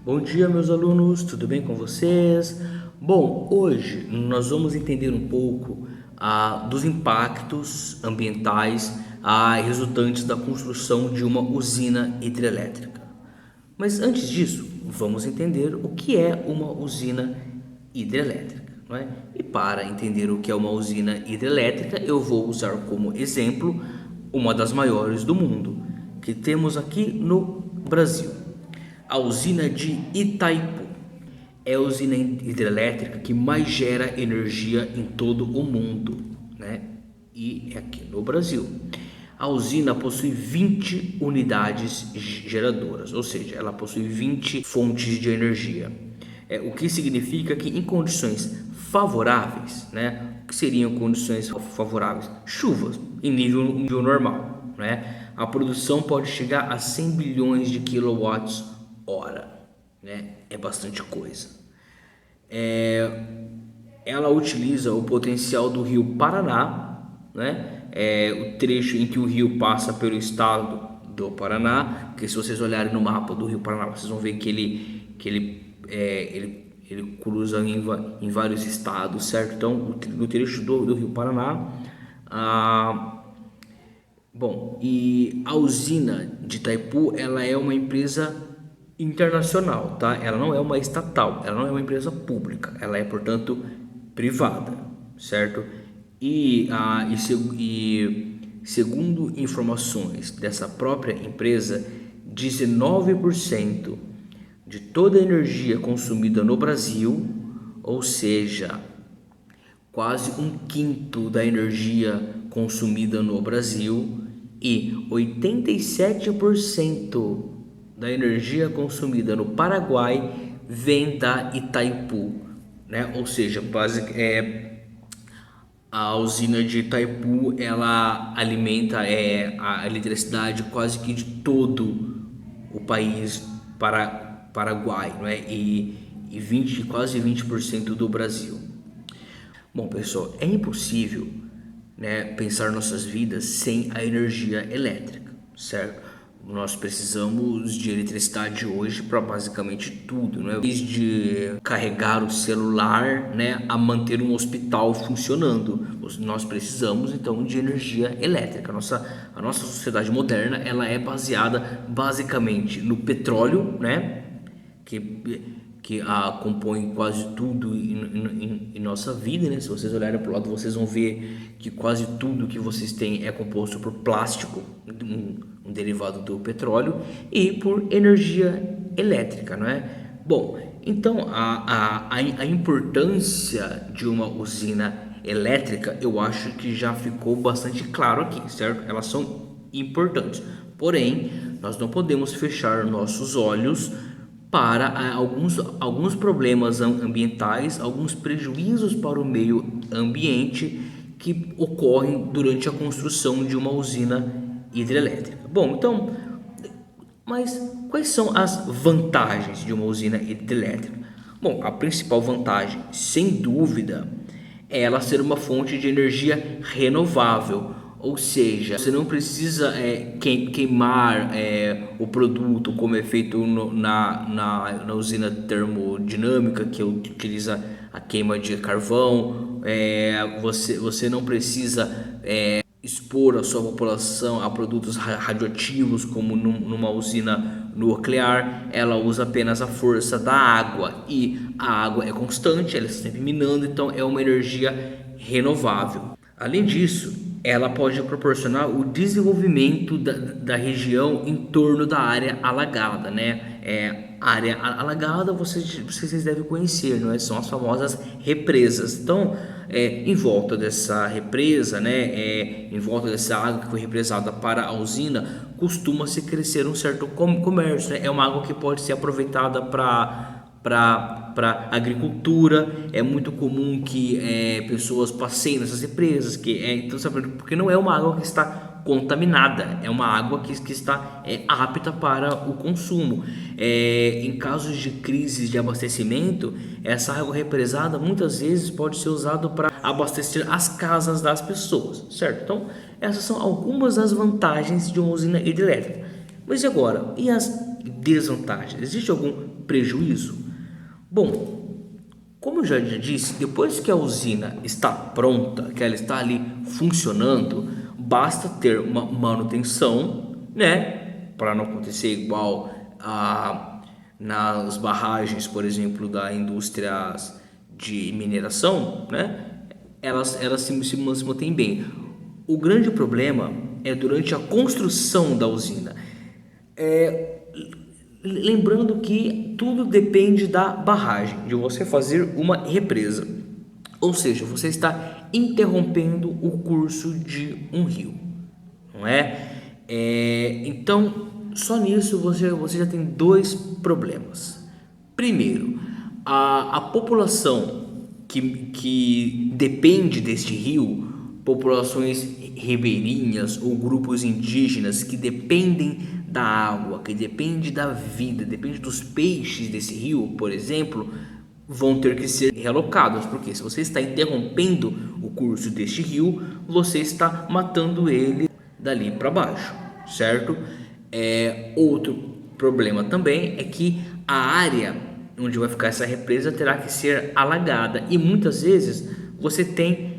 Bom dia, meus alunos, tudo bem com vocês? Bom, hoje nós vamos entender um pouco dos impactos ambientais resultantes da construção de uma usina hidrelétrica. Mas antes disso, vamos entender o que é uma usina hidrelétrica, não é? E para entender o que é uma usina hidrelétrica, eu vou usar como exemplo uma das maiores do mundo, que temos aqui no Brasil. A usina de Itaipu é a usina hidrelétrica que mais gera energia em todo o mundo, né? E é aqui no Brasil. A usina possui 20 unidades geradoras, ou seja, ela possui 20 fontes de energia. O que significa que em condições favoráveis, né? O que seriam condições favoráveis? Chuvas em nível normal, né? A produção pode chegar a 100 bilhões de quilowatts-hora, né? É bastante coisa. Ela utiliza o potencial do rio Paraná, né? O trecho em que o rio passa pelo estado do Paraná, porque se vocês olharem no mapa do rio Paraná, vocês vão ver que ele cruza em vários estados, certo? Então, no trecho do rio Paraná, bom, e a usina de Itaipu, ela é uma empresa internacional, tá? Ela não é uma estatal, ela não é uma empresa pública, ela é, portanto, privada, certo? E segundo informações dessa própria empresa, 19% de toda a energia consumida no Brasil, ou seja, quase um quinto da energia consumida no Brasil, e 87% da energia consumida no Paraguai vem da Itaipu, né? Ou seja, a usina de Itaipu, ela alimenta a eletricidade quase que de todo o país Paraguai, não é? E quase 20% do Brasil. Bom, pessoal, é impossível, né, pensar nossas vidas sem a energia elétrica, certo? Nós precisamos de eletricidade hoje para basicamente tudo, né? Desde carregar o celular, né, a manter um hospital funcionando. Nós precisamos então de energia elétrica. A nossa sociedade moderna, ela é baseada basicamente no petróleo, né, que compõe quase tudo em nossa vida, né? Se vocês olharem para o lado, vocês vão ver que quase tudo que vocês têm é composto por plástico, um derivado do petróleo, e por energia elétrica, não é? Bom, então a importância de uma usina elétrica, eu acho que já ficou bastante claro aqui, certo? Elas são importantes, porém, nós não podemos fechar nossos olhos para alguns problemas ambientais, alguns prejuízos para o meio ambiente que ocorrem durante a construção de uma usina hidrelétrica. Bom, então, mas quais são as vantagens de uma usina hidrelétrica? Bom, a principal vantagem, sem dúvida, é ela ser uma fonte de energia renovável. Ou seja, você não precisa queimar o produto como é feito na usina termodinâmica, que utiliza a queima de carvão. Você não precisa expor a sua população a produtos radioativos como numa usina nuclear. Ela usa apenas a força da água, e a água é constante, ela está sempre minando, então é uma energia renovável. Além disso, ela pode proporcionar o desenvolvimento da região em torno da área alagada, né? A área alagada vocês devem conhecer, não é? São as famosas represas. Então, em volta dessa represa, né? Em volta dessa água que foi represada para a usina, costuma-se crescer um certo comércio, né? É uma água que pode ser aproveitada para agricultura. É muito comum que pessoas passeiem nessas represas, então, sabe, porque não é uma água que está contaminada, é uma água que está apta para o consumo. Em casos de crises de abastecimento, essa água represada muitas vezes pode ser usada para abastecer as casas das pessoas, certo? Então, essas são algumas das vantagens de uma usina hidrelétrica. Mas e agora? E as desvantagens? Existe algum prejuízo? Bom, como eu já disse, depois que a usina está pronta, que ela está ali funcionando, basta ter uma manutenção, né, para não acontecer igual nas barragens, por exemplo, da indústrias de mineração, né? Elas se mantêm bem. O grande problema é durante a construção da usina. Lembrando que tudo depende da barragem, de você fazer uma represa. Ou seja, você está interrompendo o curso de um rio, não é? Então, só nisso você já tem dois problemas. Primeiro, a população que depende deste rio, populações ribeirinhas ou grupos indígenas que dependem da água, que depende da vida, depende dos peixes desse rio, por exemplo, vão ter que ser realocados, porque se você está interrompendo o curso deste rio, você está matando ele dali para baixo, certo? Outro problema também é que a área onde vai ficar essa represa terá que ser alagada, e muitas vezes você tem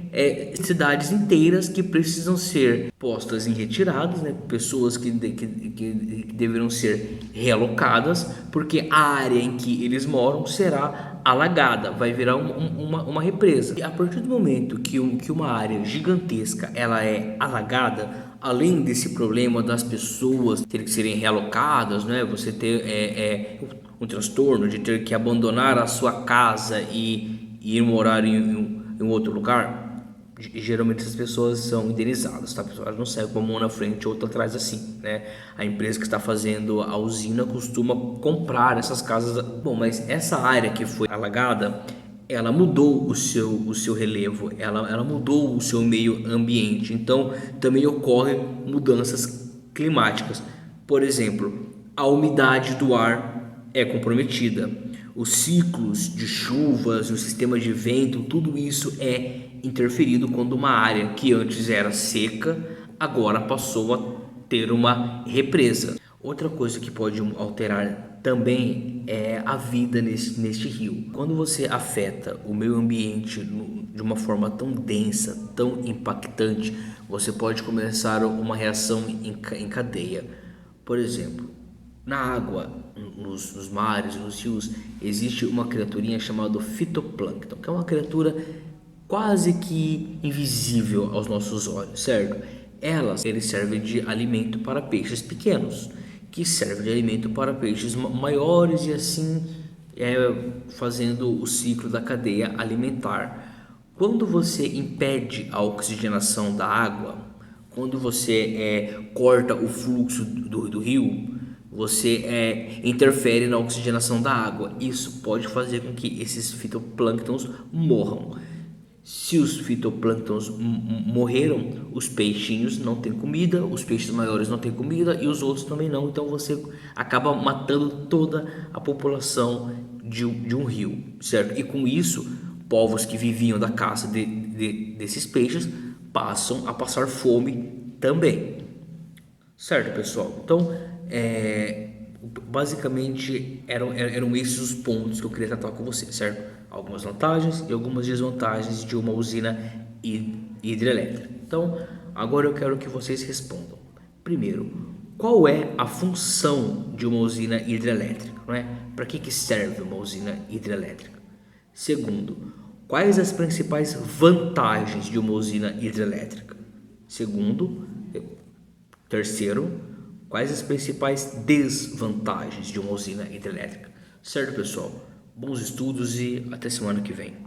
cidades inteiras que precisam ser postas em retiradas, né? Pessoas que deverão ser realocadas, porque a área em que eles moram será alagada, vai virar uma represa. E a partir do momento que uma área gigantesca ela é alagada, além desse problema das pessoas terem que serem realocadas, né? Você ter um transtorno de ter que abandonar a sua casa e ir morar em outro lugar. Geralmente essas pessoas são indenizadas, tá, pessoal? Elas não saem com uma mão na frente e outra atrás assim, né? A empresa que está fazendo a usina costuma comprar essas casas. Bom, mas essa área que foi alagada, ela mudou o seu relevo, ela mudou o seu meio ambiente. Então, também ocorrem mudanças climáticas. Por exemplo, a umidade do ar é comprometida. Os ciclos de chuvas, o sistema de vento, tudo isso é interferido quando uma área que antes era seca, agora passou a ter uma represa. Outra coisa que pode alterar também é a vida neste rio. Quando você afeta o meio ambiente de uma forma tão densa, tão impactante, você pode começar uma reação em cadeia. Por exemplo, na água, nos mares, nos rios, existe uma criaturinha chamada fitoplâncton, que é uma criatura quase que invisível aos nossos olhos, certo? Ele serve de alimento para peixes pequenos, que serve de alimento para peixes maiores, e assim fazendo o ciclo da cadeia alimentar. Quando você impede a oxigenação da água, quando você corta o fluxo do rio, você interfere na oxigenação da água. Isso pode fazer com que esses fitoplânctons morram. Se os fitoplânctons morreram, os peixinhos não têm comida, os peixes maiores não têm comida e os outros também não. Então você acaba matando toda a população de um rio, certo? E com isso, povos que viviam da caça desses peixes passam a passar fome também, certo, pessoal? Então, basicamente eram esses os pontos que eu queria tratar com você, certo? Algumas vantagens e algumas desvantagens de uma usina hidrelétrica. Então, agora eu quero que vocês respondam. Primeiro, qual é a função de uma usina hidrelétrica? Não é? Para que serve uma usina hidrelétrica? Segundo, quais as principais vantagens de uma usina hidrelétrica? Terceiro, quais as principais desvantagens de uma usina hidrelétrica? Certo, pessoal? Bons estudos e até semana que vem.